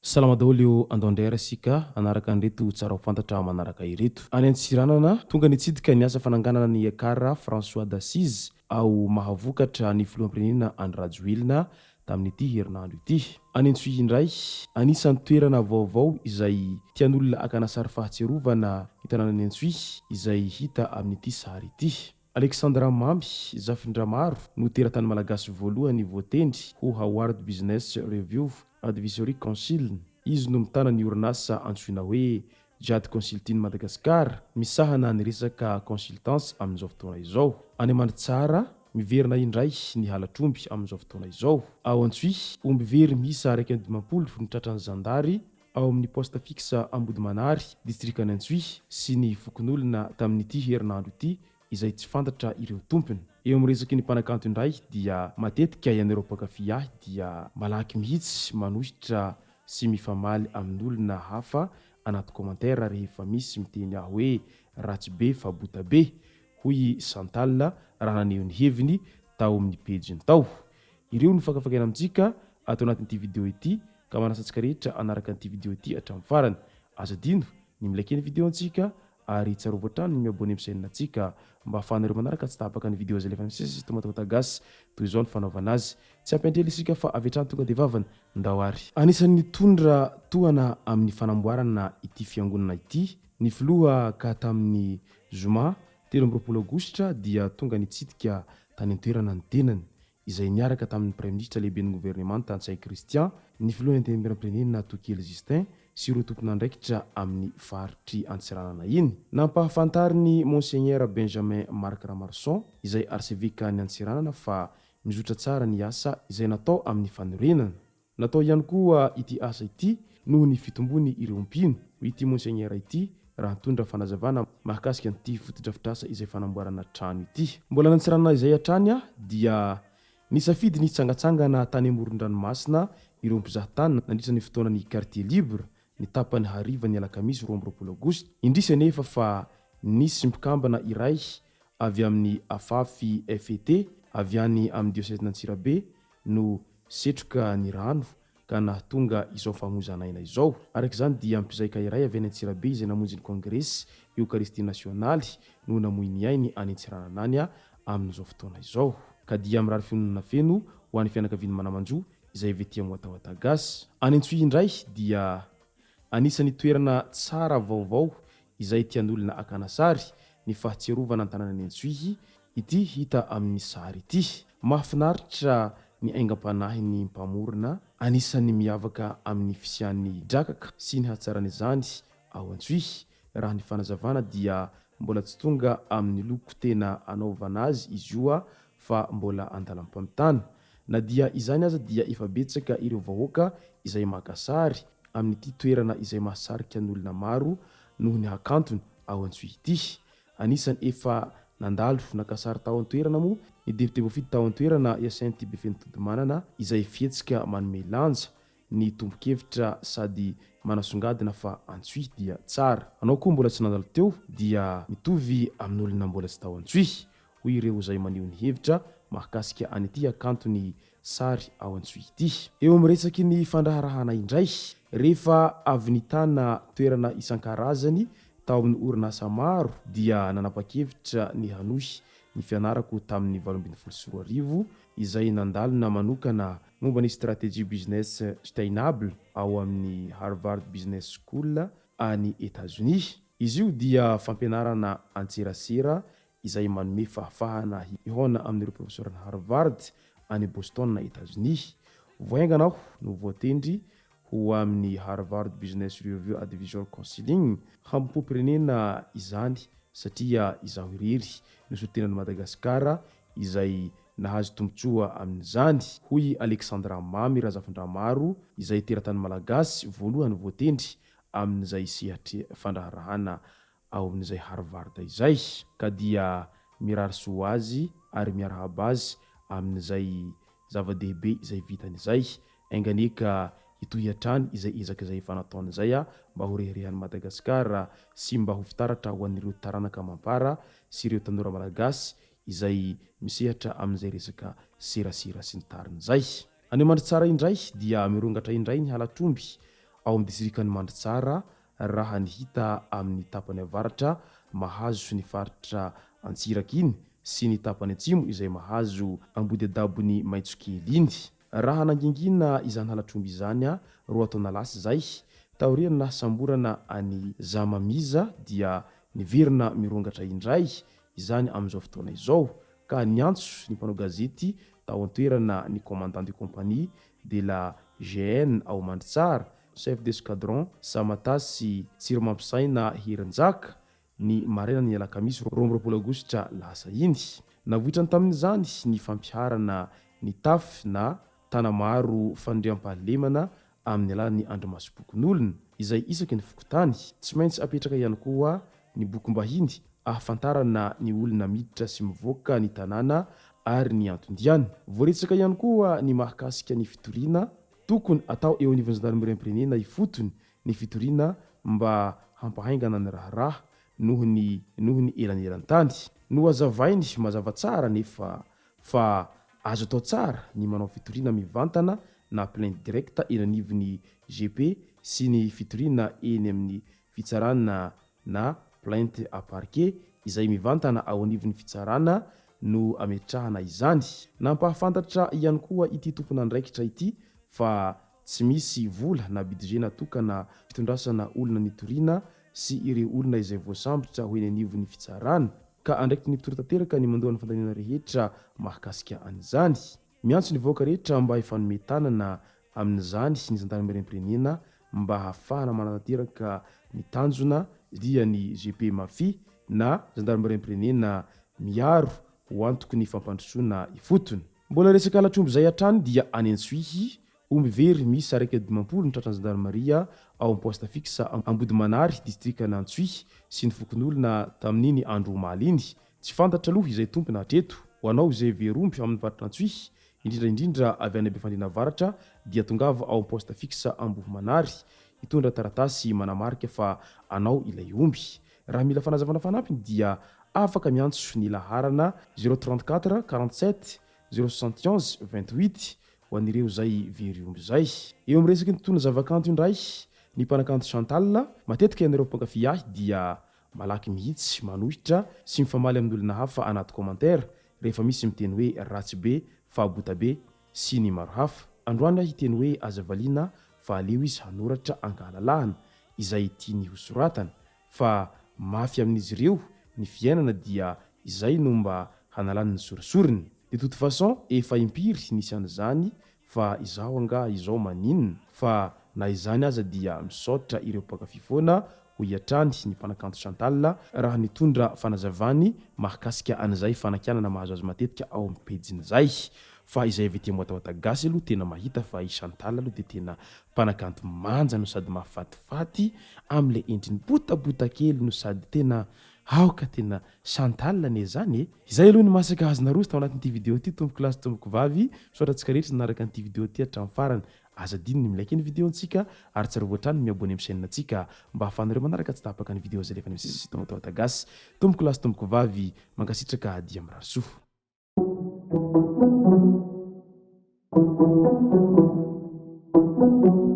Salama daholo eo andondrera sika anaraka anreto tsara ho fantatra manaraka ireto. Any Antsiranana tonga nitsidika ny asa fananganana ny Ekara François d'Assise ao mahavokatra ny filoham-pirenena Andry Rajoelina tamin'ity herinandro ity. Any Antsohihy indray anisan'ny toerana vaovao izay tian'olona akana sary fahatsiarovana ny tanànan'ny Antsohihy izay hita amin'ity sary ity. Alexandra Mamy Zafindramaro no teratany malagasy voalohany voatendry ho Howard Business Review Advisory Council. Izy no mitana ny orinasa antsoina hoe Jade Consulting Madagascar, misahana ny resaka consultance amin'izao fotoana izao. Any Manitsara miverina indray ny halatromby amin'izao fotoana izao. Ao Antsohihy omby very miisa 120 ny tratran'ny zandary ao amin'ny poste fixe Ambodimanary distrikany Antsohihy sy ny fokon'olona tamin'ity herinandro ity izay tsy fantatra ireo tompony. Eo amin'ny resaky ny mpanakanto indray dia matetika ianareo mpakafy ahy dia malaky mihitsy manohitra sy mifamaly amin'olona hafa anaty commentaire rehefa misy miteny aho hoe ratsy be fa bota be, hoy Chantal raha naneho ny heviny tao amin'ny pejiny tao. Ireo no fakafakena amintsika ato anatin'ity video ity ka manasantsika rehetra anaraka an'ity video ity hatramin'ny farany. Aza dino ny milike ny video antsika ary tsarovatra trano ny miabone amin'ny chaîne antsika mba ahafahanareo manaraka tsy tapaka ny video zay lefa misesy tomatota gasy toy izao ny fanaovana azy. Tsy ampendrely isika fa avy hatrany tonga dia vavany ndao ary. Anisan'ny tondra tohana amin'ny fanamboarana ity fiangonana ity ny filoha ka tamin'ny zoma 13 Aogositra dia tonga nitsidika tany an-toerana ny tenany izay niaraka tamin'ny premier ministre lehibe ny gouvernement Tantsay Christian, ny filohan'ny antenimieram-pirenena Tokely Justin sy ireo tompon'andraikitra amin'ny faritry Antsiranana iny. Nampahafantariny Monseigneur Benjamin Marc Ramarson izay archevêque ny Antsiranana fa mizotra tsara ny asa izay natao amin'ny fanorenana. Natao ihany koa ity asa ity noho ny fitombony ireo mpino. Ity Monseigneur ity raha nitondra fanazavana mahakasika an'ity fotodrafitrasa izay fanamboarana trano ity. Mbola n'Antsiranana izay hatrany dia nisafidy ny tsangatsangana tany amoron-dranomasina ireo mpizahatany nandritra ny fotoanan'ny quartier libre ny tapany hariva ny alakamisy 12 Aogositra. Indrisy anefa fa nisy mpikambana iray avy amin'ny afafy FET avy any amin'ny diocèse n'Antsirabe no setroka ny rano ka nahatonga izao famonjanaina izao. Araka izany dia mpizaika iray avy any Antsirabe izay namonjy ny congrès Eucharistie nationale no namoy ny ainy any Antsiranana any amin'izao fotoana izao. Ka dia mirary fionona feno ho an'ny fianakaviany manamanjo izay vetia moatahoata gasy. Any Antsohihy indray dia anisan'ny toerana tsara vaovao izay tian'olona akana sary ny fahatsiarovana ny tanànan'ny Antsohihy ity hita amin'ny sary ity. Mahafinaritra ny aingam-panahy ny mpamorona anisan'ny miavaka amin'ny fisian'ny drakaka sy ny hatsarany izany ao Antsohihy. Raha ny fanazavana dia mbola tsy tonga amin'ny loko tena anaovana azy izy io fa mbola andalam-pamitana. Na dia izany aza dia efa betsaka ireo vahoaka izay maka sary amin'ity toerana izay mahasarika ny olona maro noho ny hakantony ao Antsohihy ity. Anisany efa nandalo naka sary tao an-toerana moa ny député voafity tao an-toerana Hyacinthe Befentodimana izay fihetsika manome lanja ny tombo-kevitra sady manasongadina fa Antsohihy dia tsara. Anao koa mbola tsy nandalo teo dia mitovy amin'olona mbola tsy tao Antsohihy, hoy ireo izay maneho ny hevitra mahakasika an'ity hakantony sary ao Antsohihy ity. Eo amin'ny resaky ny fandraharahana indray, rehefa avy nitana toerana isan-karazany tao amin'ny orinasa maro dia nanapa-kevitra ny hanohy ny fianarako tamin'ny 2024 izay nandalina manokana momba ny stratégie business sustainable ao amin'ny Harvard Business School any États-Unis. Izy io dia fampianarana antserasera izay manome fahafahana hihona amin'ireo professeur ny Harvard any Boston na États-Unis. Voainganao no voatendry ho amin'ny Harvard Business Review Advisory Council hampompirenena izany satria izaho irery ny sotenan'i Madagasikara izay nahazo tombotsoa amin'izany hoy Alexandra Mamy razafin-dramaro izay teratany malagasy voalohany voatendry amin'izay sehatry fandraharahana ao amin'izay Harvard izay ka dia mirary soa azy ary miarahaba azy amin'izay zava-dehibe izay vitan'izay enganeka itohy hatrany izay ezaka izay efa nataony izay mba ho reherehan'i Madagasikara sy mba ho fitaratra ho an'ireo taranaka mampara sy ireo tanora malagasy izay misehatra amin'izay resaka serasera sy ny tarin'izay. Any Mandritsara indray dia mirongatra indray ny halatromby ao amin'ny distrikan'ny Mandritsara raha ny hita amin'ny tapany avaratra mahazo ny faritra Antsiraka iny sy ny tapany atsimo izay mahazo ambody adabony Maitsokely iny. Raha nangingina izany halatromby izany roa taona lasa zay taoriana samborana any Zamamiza dia niverina mirongatra indray izany amin'izao fotoana izao ka niantso ny mpanao gazety tao an-toerana ny commandant de compagnie de la GN ao Mandritsara chef d'escadron Samatasy Tsirimampisaina Heranjaka ny maraina ny alakamisy 12 aogositra lasa iny. Navoitrany tamin'izany ny fampiharana ny tafy na tanamaro fandriam-pahalemana amin'ny alalan'ny andromasom-bokon'olona izay isaky ny fokotany tsy maintsy apetraka ihany koa ny bokim-bahiny ahafantarana ny olona miditra sy mivoaka ny tanàna ary ny antondiany. Voaretsaka ihany koa ny mahakasika ny fitoriana tokony atao eo anivon'ny zandarmeriam-pirenena ifotony ny fitoriana mba hampahaingana ny raharaha noho ny elanelan-tany. No azavainy mazava tsara nefa fa azo atao tsara ny manao fitoriana mivantana na plainte directa eny anivon'ny GP sy ny fitoriana eny amin'ny fitsarana na plainte à parquet izay mivantana ao anivon'ny fitsarana no ametrahana izany. Nampahafantatra ihany koa ity tompona andraikitra ity fa tsy misy vola na budget natokana fitondrasana olona nitoriana sy ireo olona izay voasambotra ho eny anivon'ny fitsarana ka andraikitra ny mpitora tanteraka ny mandohan'ny fandaniana rehetra mahakasika an'izany. Miantso ny vahoaka rehetra mba hifanometanana amin'izany sy ny zandarmeriam-pirenena mba hahafahana manatanteraka ny tanjona dia ny GP Mafy na zandarmeriam-pirenena miaro ho antoko ny fampandrosoana ifotony. Mbola resaka halatromby izay hatrany dia any Antsohihy omby very misy 120 ny tratran'ny zandarmeria ao amin'ny poste fixe Ambodimanary distrikana Antsohihy sy ny fokon'olona tamin'iny andro omaly iny. Tsy fantatra aloha izay tompona hatreto ho anao izay veromby amin'ny faritra Antsohihy indrindra avy any Ambefandriana Avaratra dia tongava ao amin'ny poste fixe Ambodimanary hitondra taratasy manamarika fa anao ilay omby. Raha mila fanazavana fanampiny dia afaka miantso ny laharana 034 47 071 28 ho an'ireo zay very omby zay. Eo amin'ny resaky ny tontolona zavakanto indray ny mpanakanto Chantal matetika ianareo mpankafy ahy dia malaky mihitsy manohitra sy mifamaly amin'olona hafa anaty commentaire rehefa misy miteny hoe ratsy be fahabota be sy ny maro hafa. Androany ahy hiteny hoe azavaliana fa aleo izy hanoratra ankahalalahana izay tiany hosoratana fa mafy amin'izy ireo ny fiainana dia izay no mba hanalany ny sorisoriny. De toute façon efa impiry nisy an'izany fa izaho anga izao maninona fa na izany aza dia misaotra ireo mpankafy foana ho iatrany ny mpanakanto Chantal raha nitondra fanazavany mahakasika an'izay fanakianana mahazo azy matetika ao amin'ny pejiny zay. Fa izay avy ety moatavata gasy aloha tena mahita fa i Chantal aloha de tena mpanakanto manja no sady mahafatifaty amin'le endriny botabota kely no sady tena aoka tena Chantal ne zany e. Izay aloha ny masaka azona rozy tao anatin'ity vidéo ity tomboko lasy tomboko vavy misaotra antsika rehetra nanaraka an'ity vidéo ity hatramin'ny farany. Azadiny ny milaiky ny vidéontsika ary tsara voatrany miabone amin'ny chaîne antsika mba hafanareo manaraka tsy tapaka ny vidéo zay rehefa misy tomboko gasy tomboko lasy tomboko vavy mankasitraka dia mirary soa. Thank you.